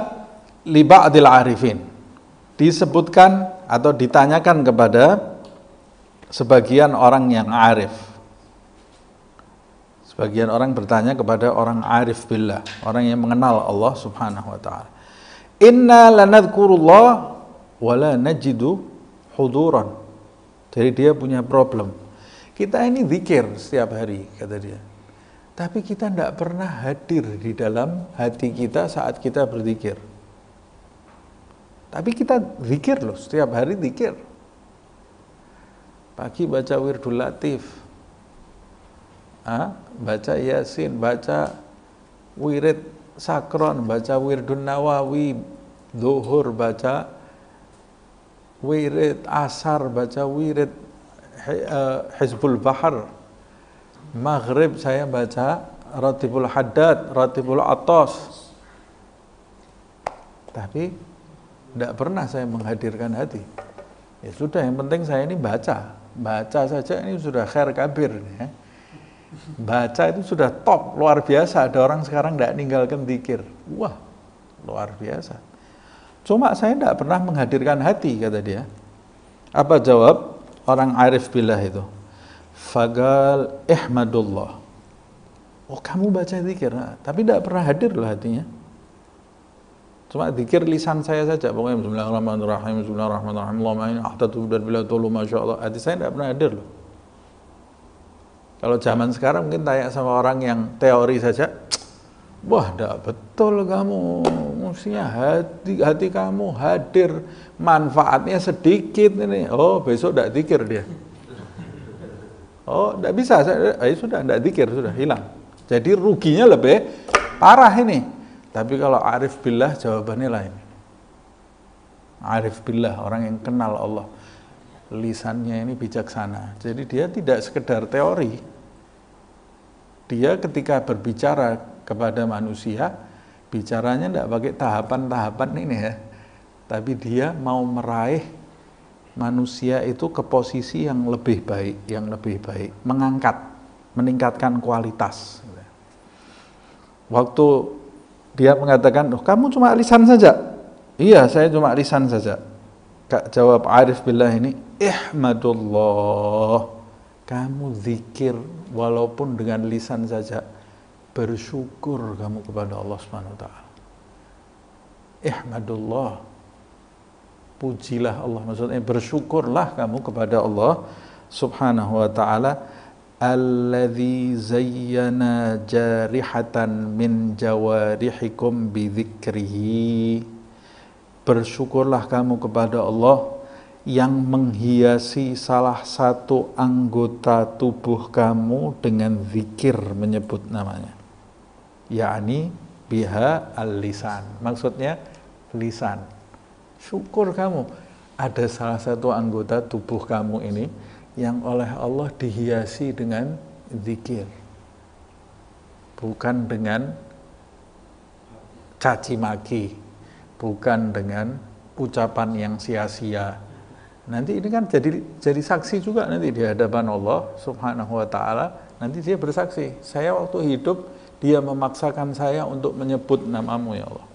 li ba'dil arifin, disebutkan atau ditanyakan kepada sebagian orang yang arif. Sebagian orang bertanya kepada orang arif billah, orang yang mengenal Allah Subhanahu wa taala. Inna lanadhkurullah wa la najidu huduran. Jadi dia punya problem. Kita ini zikir setiap hari, kata dia. Tapi kita tidak pernah hadir di dalam hati kita saat kita berzikir. Tapi kita zikir loh, setiap hari zikir. Pagi baca Wirdul Latif, baca Yasin, baca Wirid Sakron, baca Wirdun Nawawi, Zuhur baca Wirid Asar, baca Wirid Hizbul Bahar, Maghrib saya baca Ratibul Haddad, Ratibul Atos. Tapi tidak pernah saya menghadirkan hati. Ya sudah, yang penting saya ini baca saja, ini sudah khair kabir ya. Baca itu sudah top, luar biasa. Ada orang sekarang tidak ninggalkan zikir. Wah, luar biasa. Cuma saya tidak pernah menghadirkan hati, kata dia. Apa jawab orang arif billah itu? Fagal ihmadullah. Oh, kamu baca zikir, tapi tidak pernah hadir loh hatinya. Cuma zikir lisan saya saja. Pokoknya bismillahirrahmanirrahim, bismillahirrahmanirrahim, Allahumma inni ahtatu billahi ta'ala masyaallah. Hati saya tidak pernah hadir loh. Kalau zaman sekarang mungkin tanya sama orang yang teori saja, wah, tidak betul kamu, mestinya hati kamu hadir, manfaatnya sedikit ini. Oh, besok tidak zikir dia. Oh, tidak bisa, sudah tidak zikir, sudah hilang. Jadi ruginya lebih parah ini. Tapi kalau arif billah jawabannya lain. Arif billah, orang yang kenal Allah, lisannya ini bijaksana. Jadi dia tidak sekedar teori. Dia ketika berbicara kepada manusia, bicaranya tidak pakai tahapan-tahapan ini ya. Tapi dia mau meraih manusia itu ke posisi yang lebih baik, meningkatkan kualitas. Waktu dia mengatakan, "Oh, kamu cuma lisan saja." Iya, saya cuma lisan saja. Kak jawab arif billah ini, ihmadullah. Kamu zikir walaupun dengan lisan saja, bersyukur kamu kepada Allah Subhanahu wa taala. Ihmadullah. Pujilah Allah, maksudnya bersyukurlah kamu kepada Allah Subhanahu wa taala. Alladzi zayyana jarihatan min jawarihikum bidzikrihi. Bersyukurlah kamu kepada Allah yang menghiasi salah satu anggota tubuh kamu dengan zikir menyebut namanya. Yakni biha al-lisan. Maksudnya lisan. Syukur kamu ada salah satu anggota tubuh kamu ini yang oleh Allah dihiasi dengan zikir. Bukan dengan caci maki, bukan dengan ucapan yang sia-sia. Nanti ini kan jadi saksi juga nanti di hadapan Allah Subhanahu wa taala. Nanti dia bersaksi, saya waktu hidup dia memaksakan saya untuk menyebut namamu ya Allah.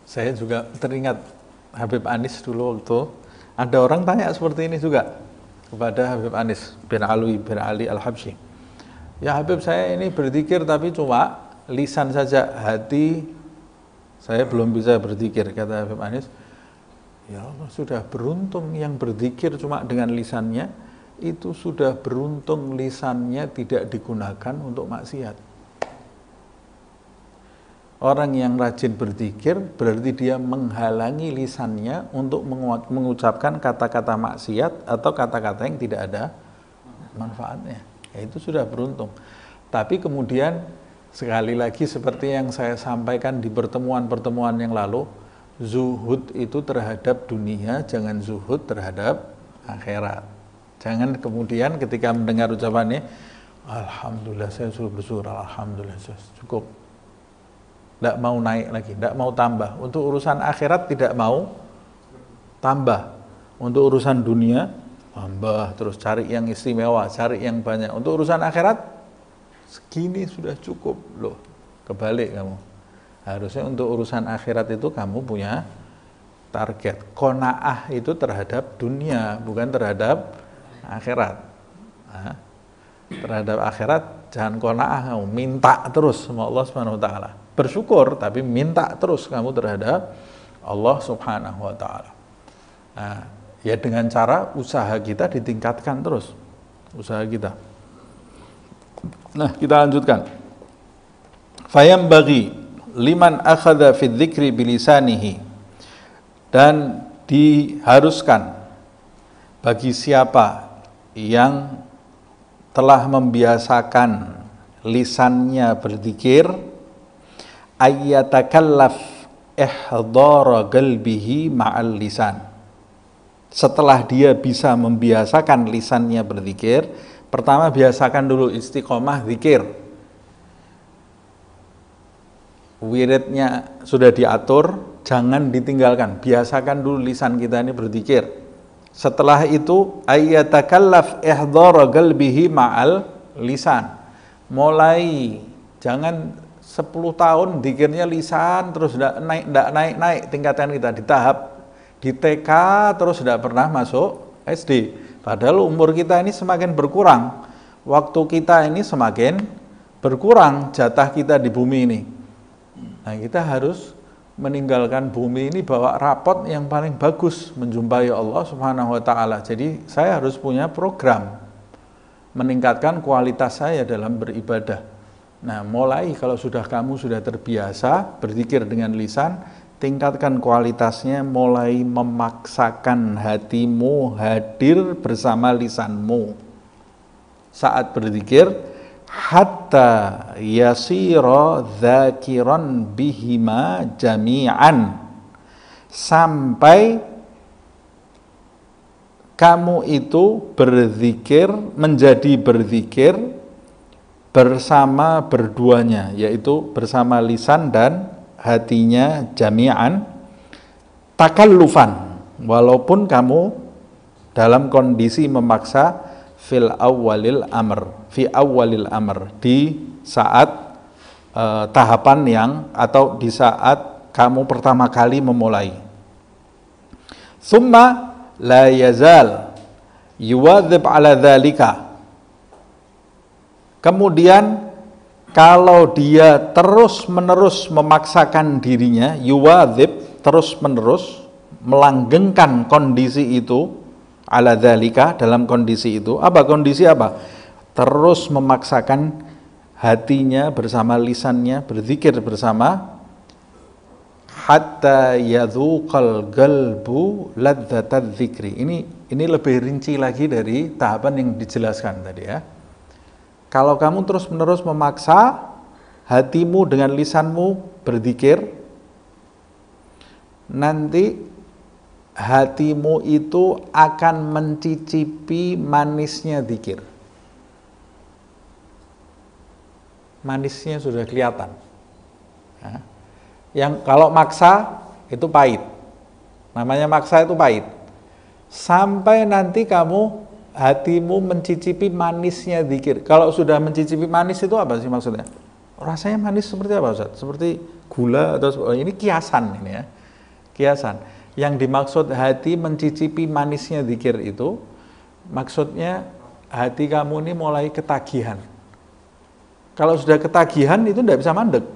Saya juga teringat Habib Anis dulu waktu ada orang tanya seperti ini juga kepada Habib Anis bin Ali Al-Habsyi. Ya Habib, saya ini berzikir tapi cuma lisan saja, hati saya belum bisa berzikir, kata Habib Anis. Ya Allah, sudah beruntung yang berzikir cuma dengan lisannya, itu sudah beruntung lisannya tidak digunakan untuk maksiat. Orang yang rajin berzikir berarti dia menghalangi lisannya untuk mengucapkan kata-kata maksiat atau kata-kata yang tidak ada manfaatnya. Ya, itu sudah beruntung. Tapi kemudian sekali lagi seperti yang saya sampaikan di pertemuan-pertemuan yang lalu, zuhud itu terhadap dunia, jangan zuhud terhadap akhirat. Jangan kemudian ketika mendengar ucapannya, alhamdulillah saya sudah bersyukur, alhamdulillah cukup. Tidak mau naik lagi, tidak mau tambah. Untuk urusan akhirat tidak mau tambah. Untuk urusan dunia, tambah, terus cari yang istimewa, cari yang banyak. Untuk urusan akhirat, segini sudah cukup. Loh, kebalik kamu. Harusnya untuk urusan akhirat itu kamu punya target. Qanaah itu terhadap dunia, bukan terhadap akhirat. Nah, terhadap akhirat jangan qanaah, kamu minta terus sama Allah Subhanahu wa taala. Bersyukur tapi minta terus kamu terhadap Allah Subhanahu wa taala. Nah, ya dengan cara usaha kita ditingkatkan terus. Usaha kita. Nah, kita lanjutkan. Fayambaghi liman akhadha fi dzikri bilisanihi, dan diharuskan bagi siapa yang telah membiasakan lisannya berzikir, ayyatakallaf ihdara qalbihi ma'al lisan. Setelah dia bisa membiasakan lisannya berzikir, pertama biasakan dulu istiqomah zikir. Wiridnya sudah diatur, jangan ditinggalkan. Biasakan dulu lisan kita ini berzikir. Setelah itu ayyatakallaf ihdara qalbihi ma'al lisan. Mulai jangan 10 tahun zikirnya lisan terus enggak naik tingkatan kita di tahap di TK terus enggak pernah masuk SD. Padahal umur kita ini semakin berkurang. Waktu kita ini semakin berkurang jatah kita di bumi ini. Nah, kita harus meninggalkan bumi ini bawa rapot yang paling bagus menjumpai Allah Subhanahu wa taala. Jadi saya harus punya program meningkatkan kualitas saya dalam beribadah. Nah, mulai kalau kamu sudah terbiasa berzikir dengan lisan, tingkatkan kualitasnya, mulai memaksakan hatimu hadir bersama lisanmu saat berzikir, hatta yasira dzakiran bihima jami'an, sampai kamu itu berzikir, menjadi berzikir bersama berduanya, yaitu bersama lisan dan hatinya jami'an, takallufan, walaupun kamu dalam kondisi memaksa fil awwalil amr, fi awwalil amr, di saat tahapan yang atau di saat kamu pertama kali memulai. Tsumma la yazal yuwadzib ala dzalika. Kemudian kalau dia terus-menerus memaksakan dirinya, yuwadzib, terus-menerus melanggengkan kondisi itu, ala dzalika, dalam kondisi itu. Apa kondisi apa? Terus memaksakan hatinya bersama lisannya berzikir bersama, hatta yadzuqal qalbu ladzatadz dzikri. Ini lebih rinci lagi dari tahapan yang dijelaskan tadi ya. Kalau kamu terus-menerus memaksa hatimu dengan lisanmu berzikir, nanti hatimu itu akan mencicipi manisnya zikir. Manisnya sudah kelihatan. Ya. Yang kalau maksa itu pahit. Namanya maksa itu pahit. Sampai nanti hatimu mencicipi manisnya zikir. Kalau sudah mencicipi manis itu apa sih maksudnya? Rasanya manis seperti apa, Ustaz? Seperti gula atau ini kiasan ini ya. Kiasan. Yang dimaksud hati mencicipi manisnya zikir itu, maksudnya hati kamu ini mulai ketagihan. Kalau sudah ketagihan itu tidak bisa mandek.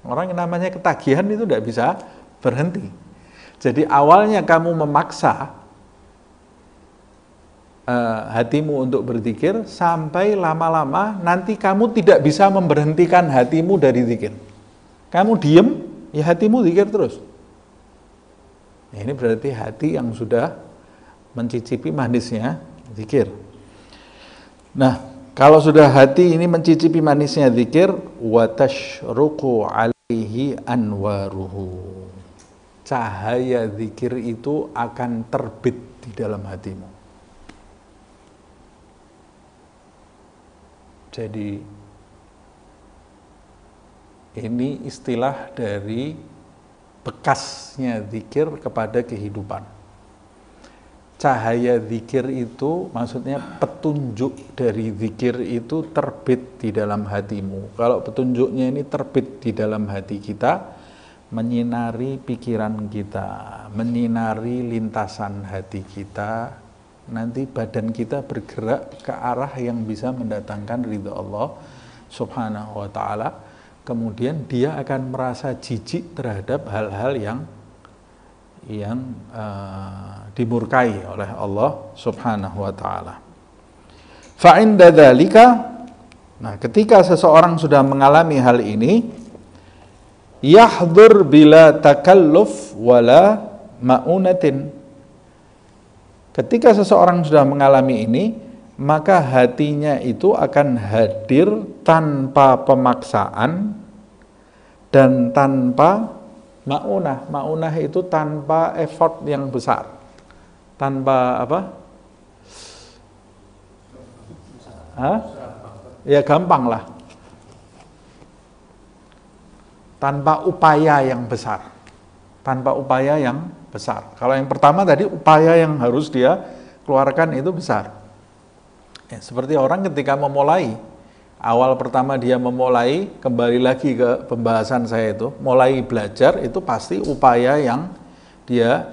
Orang yang namanya ketagihan itu tidak bisa berhenti. Jadi awalnya kamu memaksa hatimu untuk berzikir, sampai lama-lama nanti kamu tidak bisa memberhentikan hatimu dari zikir. Kamu diem, ya hatimu zikir terus. Ini berarti hati yang sudah mencicipi manisnya zikir. Nah, kalau sudah hati ini mencicipi manisnya zikir, wa tashruqu alaihi anwaruhu. Cahaya zikir itu akan terbit di dalam hatimu. Jadi ini istilah dari bekasnya zikir kepada kehidupan. Cahaya zikir itu maksudnya petunjuk dari zikir itu terbit di dalam hatimu. Kalau petunjuknya ini terbit di dalam hati kita, menyinari pikiran kita, menyinari lintasan hati kita, nanti badan kita bergerak ke arah yang bisa mendatangkan ridha Allah Subhanahu wa ta'ala. Kemudian dia akan merasa jijik terhadap hal-hal yang dimurkai oleh Allah Subhanahu wa ta'ala. Fa'inda dzalika, nah ketika seseorang sudah mengalami hal ini, yahdhur bila takalluf wala ma'unatin. Ketika seseorang sudah mengalami ini, maka hatinya itu akan hadir tanpa pemaksaan dan tanpa ma'unah. Ma'unah itu tanpa effort yang besar. Tanpa apa? Ya gampang lah. Tanpa upaya yang besar. Tanpa upaya yang besar. Kalau yang pertama tadi upaya yang harus dia keluarkan itu besar. Ya, seperti orang ketika memulai, awal pertama dia memulai, kembali lagi ke pembahasan saya itu, mulai belajar itu pasti upaya yang dia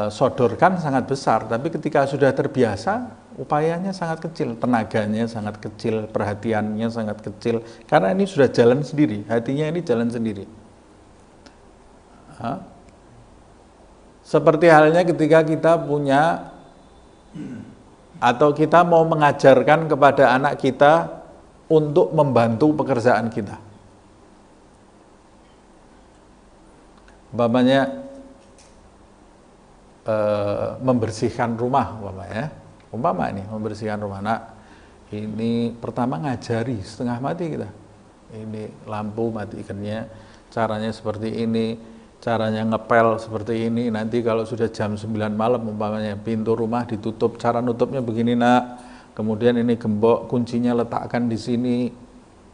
sodorkan sangat besar. Tapi ketika sudah terbiasa, upayanya sangat kecil, tenaganya sangat kecil, perhatiannya sangat kecil, karena ini sudah jalan sendiri, hatinya ini jalan sendiri. Seperti halnya ketika kita punya atau kita mau mengajarkan kepada anak kita untuk membantu pekerjaan kita. Umpamanya membersihkan rumah, umpama ini membersihkan rumah. Nak, ini pertama ngajari setengah mati kita. Ini lampu matikannya, caranya seperti ini. Caranya ngepel seperti ini, nanti kalau sudah jam 9 malam umpamanya pintu rumah ditutup, cara nutupnya begini nak, kemudian ini gembok kuncinya letakkan di sini.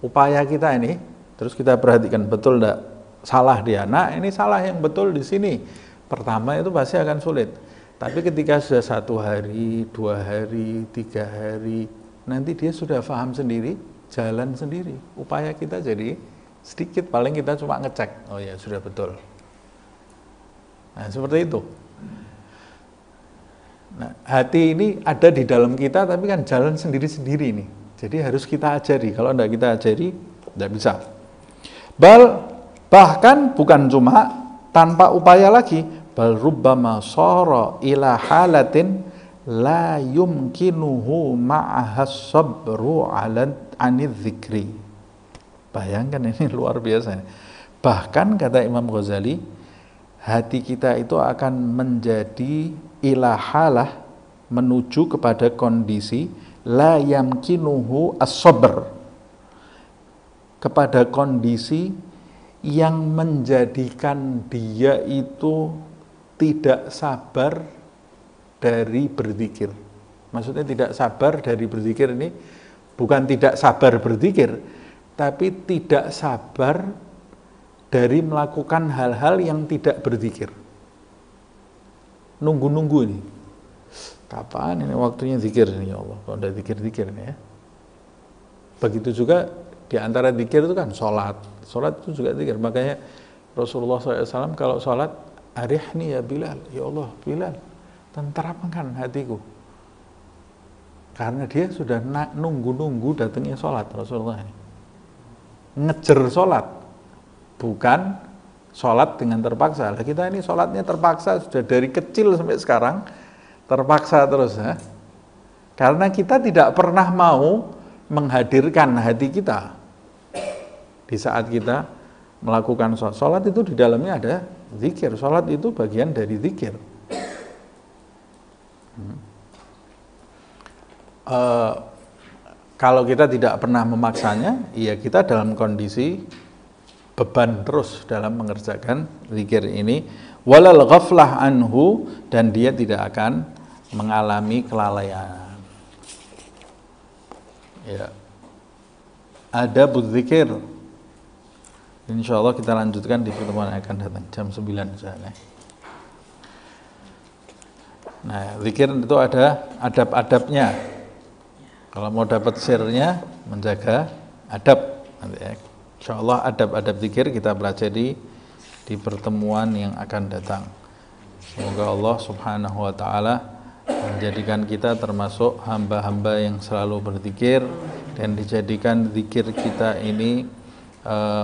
Upaya kita ini, terus kita perhatikan betul enggak salah dia, nah ini salah yang betul di sini. Pertama itu pasti akan sulit, tapi ketika sudah 1 hari, 2 hari, 3 hari, nanti dia sudah paham sendiri, jalan sendiri. Upaya kita jadi sedikit, paling kita cuma ngecek, oh ya sudah betul. Nah, seperti itu. Nah, hati ini ada di dalam kita, tapi kan jalan sendiri-sendiri nih. Jadi harus kita ajari. Kalau tidak kita ajari, tidak bisa. Bahkan bukan cuma tanpa upaya lagi, bal rubbama shara ila halatin la yumkinuhu ma'ahas sabru 'anil dzikri. Bayangkan ini luar biasa. Bahkan kata Imam Ghazali, hati kita itu akan menjadi ilahalah, menuju kepada kondisi la yamkinuhu as-sabr, kepada kondisi yang menjadikan dia itu tidak sabar dari berzikir. Maksudnya tidak sabar dari berzikir ini bukan tidak sabar berzikir, tapi tidak sabar dari melakukan hal-hal yang tidak berzikir. Nunggu-nunggu ini. Kapan ini waktunya zikir ini ya Allah? Kalau udah zikir-zikir ini ya. Begitu juga di antara zikir itu kan sholat. Sholat itu juga zikir. Makanya Rasulullah SAW kalau sholat, arihni ya Bilal. Ya Allah, Bilal, tenteramkan hatiku. Karena dia sudah nunggu-nunggu datangnya sholat Rasulullah ini. Ngejar sholat. Bukan sholat dengan terpaksa. Kita ini sholatnya terpaksa, sudah dari kecil sampai sekarang, terpaksa terus. Ya. Karena kita tidak pernah mau menghadirkan hati kita. Di saat kita melakukan sholat. Sholat itu di dalamnya ada zikir. Sholat itu bagian dari zikir. Kalau kita tidak pernah memaksanya, ya kita dalam kondisi beban terus dalam mengerjakan zikir ini, walal ghaflah anhu, dan dia tidak akan mengalami kelalaian. Ya. Ada berzikir. Insyaallah kita lanjutkan di pertemuan yang akan datang jam 9 misalnya. Nah, zikir itu ada adab-adabnya. Kalau mau dapat sirnya, menjaga adab nanti ya. Insyaallah adab-adab zikir kita pelajari di pertemuan yang akan datang. Semoga Allah Subhanahu wa taala menjadikan kita termasuk hamba-hamba yang selalu berzikir, dan dijadikan zikir kita ini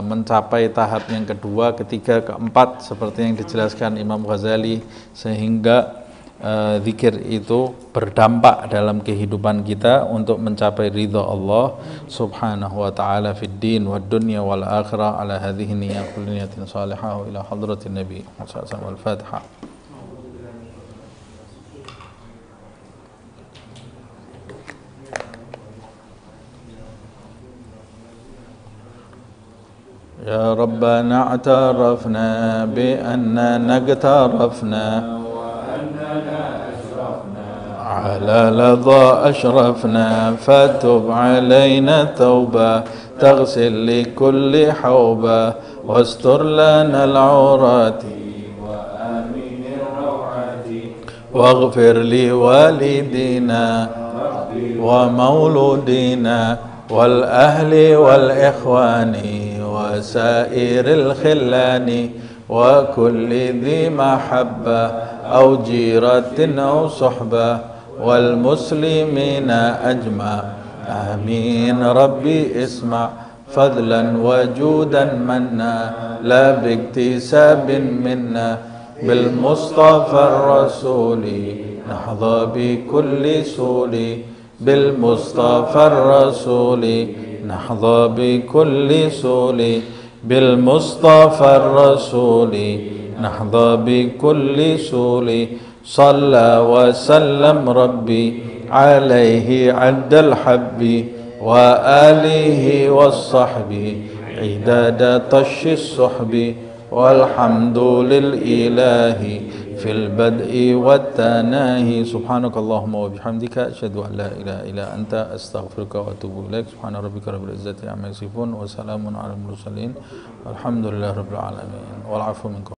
mencapai tahap yang kedua, ketiga, keempat seperti yang dijelaskan Imam Ghazali, sehingga zikir itu berdampak dalam kehidupan kita untuk mencapai ridha Allah subhanahu wa ta'ala fid din wad dunya wal akhirah ala hadhihi niyyah kulli niyatin salihah ila hadratin nabi sallallahu alaihi wasallam. Al-Fatihah. يا ربنا اعترفنا بأننا اقترفنا على لظى أشرفنا، فتب علينا توبة تغسل لكل حوبة، واستر لنا العورات وآمن الروعات، واغفر لوالدينا ومولودينا والأهل والإخوان وسائر الخلان وكل ذي محبة أو جيرة أو صحبة والمسلمين أجمع آمين. ربي اسمع فضلا وجودا منا لا باكتساب منا بالمصطفى الرسول نحظى بكل سول بالمصطفى الرسول نحظى بكل سول بالمصطفى الرسول نحظى بكل سول صلى وسلم ربي عليه عد الحب وآله والصحب عداد طش الصحب والحمد للإله في البدء والتناهي. سبحانك اللهم وبحمدك أشهد أن لا إله إلا أنت أستغفرك وأتوب إليك. سبحان ربك رب العزة عما يصفون وسلام على المرسلين والحمد لله رب العالمين والعفو منكم.